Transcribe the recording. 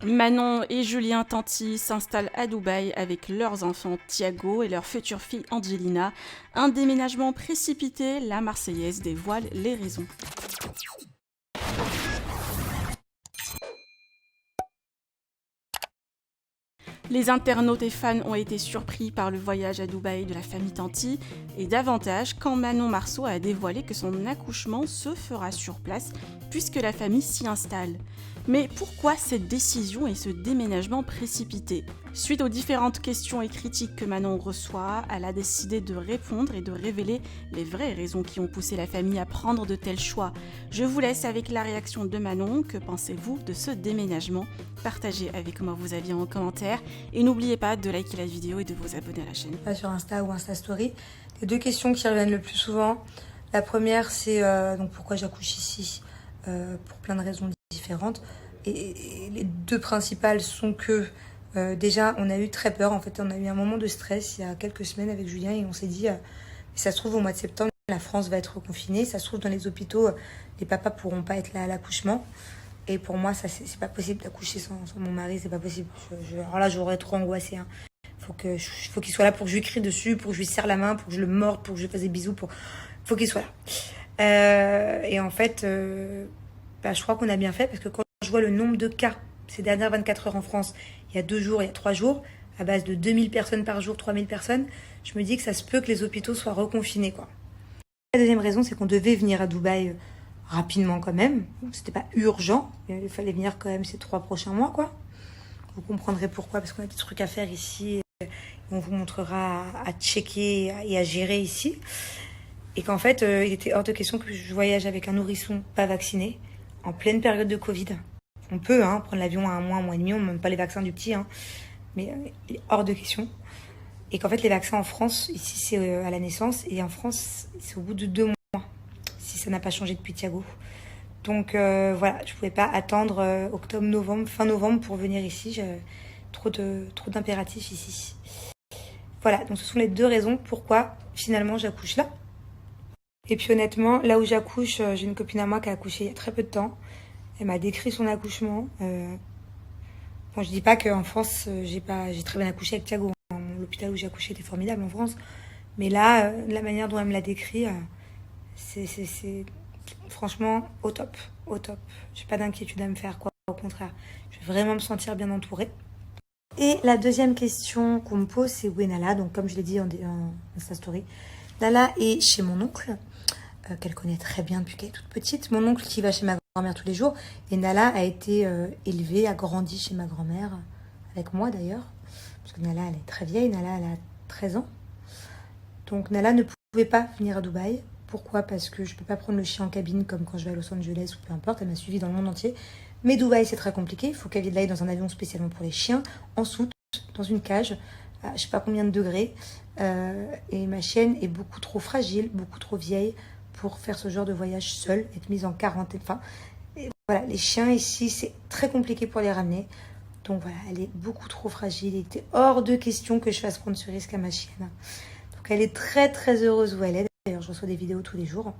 Manon et Julien Tanti s'installent à Dubaï avec leurs enfants Thiago et leur future fille Angelina. Un déménagement précipité, la Marseillaise dévoile les raisons. Les internautes et fans ont été surpris par le voyage à Dubaï de la famille Tanti et davantage quand Manon Marceau a dévoilé que son accouchement se fera sur place puisque la famille s'y installe. Mais pourquoi cette décision et ce déménagement précipité ? Suite aux différentes questions et critiques que Manon reçoit, elle a décidé de répondre et de révéler les vraies raisons qui ont poussé la famille à prendre de tels choix. Je vous laisse avec la réaction de Manon. Que pensez-vous de ce déménagement ? Partagez avec moi vos avis en commentaire et n'oubliez pas de liker la vidéo et de vous abonner à la chaîne. Sur Insta ou Insta Story, les deux questions qui reviennent le plus souvent. La première, c'est donc pourquoi j'accouche ici pour plein de raisons différentes. Et les deux principales sont que déjà, on a eu très peur. En fait, on a eu un moment de stress il y a quelques semaines avec Julien et on s'est dit, ça se trouve au mois de septembre, la France va être confinée. Ça se trouve dans les hôpitaux, les papas pourront pas être là à l'accouchement. Et pour moi, ça c'est pas possible d'accoucher sans mon mari, c'est pas possible. Alors là, j'aurais trop angoissé. Hein. Faut qu'il soit là pour que je lui crie dessus, pour que je lui serre la main, pour que je le morde, pour que je lui fasse des bisous. Faut qu'il soit là. Et en fait, je crois qu'on a bien fait parce que quand je vois le nombre de cas ces dernières 24 heures en France, il y a 2 jours, il y a 3 jours, à base de 2000 personnes par jour, 3000 personnes, je me dis que ça se peut que les hôpitaux soient reconfinés, quoi. La deuxième raison, c'est qu'on devait venir à Dubaï rapidement quand même. C'était pas urgent, mais il fallait venir quand même ces 3 prochains mois, quoi. Vous comprendrez pourquoi, parce qu'on a des trucs à faire ici. Et on vous montrera à checker et à gérer ici. Et qu'en fait, il était hors de question que je voyage avec un nourrisson pas vacciné en pleine période de Covid. On peut prendre l'avion à un mois et demi, on ne demande pas les vaccins du petit, mais il est hors de question. Et qu'en fait, les vaccins en France, ici c'est à la naissance, et en France, c'est au bout de 2 mois, si ça n'a pas changé depuis Thiago. Donc voilà, je ne pouvais pas attendre octobre, novembre, fin novembre pour venir ici. J'ai trop d'impératifs ici. Voilà, donc ce sont les 2 raisons pourquoi finalement j'accouche là. Et puis honnêtement, là où j'accouche, j'ai une copine à moi qui a accouché il y a très peu de temps. Elle m'a décrit son accouchement. Bon, je dis pas qu'en France, j'ai très bien accouché avec Thiago. L'hôpital où j'ai accouché était formidable en France. Mais là, la manière dont elle me l'a décrit, c'est franchement au top, au top. J'ai pas d'inquiétude à me faire, quoi. Au contraire, je vais vraiment me sentir bien entourée. Et la deuxième question qu'on me pose, c'est où est Nala? Donc comme je l'ai dit en Insta Story, Nala est chez mon oncle, qu'elle connaît très bien depuis qu'elle est toute petite. Mon oncle qui va chez ma grand-mère tous les jours. Et Nala a été élevée, a grandi chez ma grand-mère, avec moi d'ailleurs. Parce que Nala, elle est très vieille, Nala, elle a 13 ans. Donc Nala ne pouvait pas venir à Dubaï. Pourquoi? Parce que je ne peux pas prendre le chien en cabine comme quand je vais à Los Angeles ou peu importe. Elle m'a suivi dans le monde entier. Mais Dubaï, c'est très compliqué. Il faut qu'elle aille dans un avion spécialement pour les chiens, en soute, dans une cage, à je ne sais pas combien de degrés. Et ma chienne est beaucoup trop fragile, beaucoup trop vieille pour faire ce genre de voyage seule, être mise en quarantaine. Enfin, voilà, les chiens ici, c'est très compliqué pour les ramener. Donc voilà, elle est beaucoup trop fragile. Il était hors de question que je fasse prendre ce risque à ma chienne. Donc elle est très très heureuse où elle est. D'ailleurs, je reçois des vidéos tous les jours.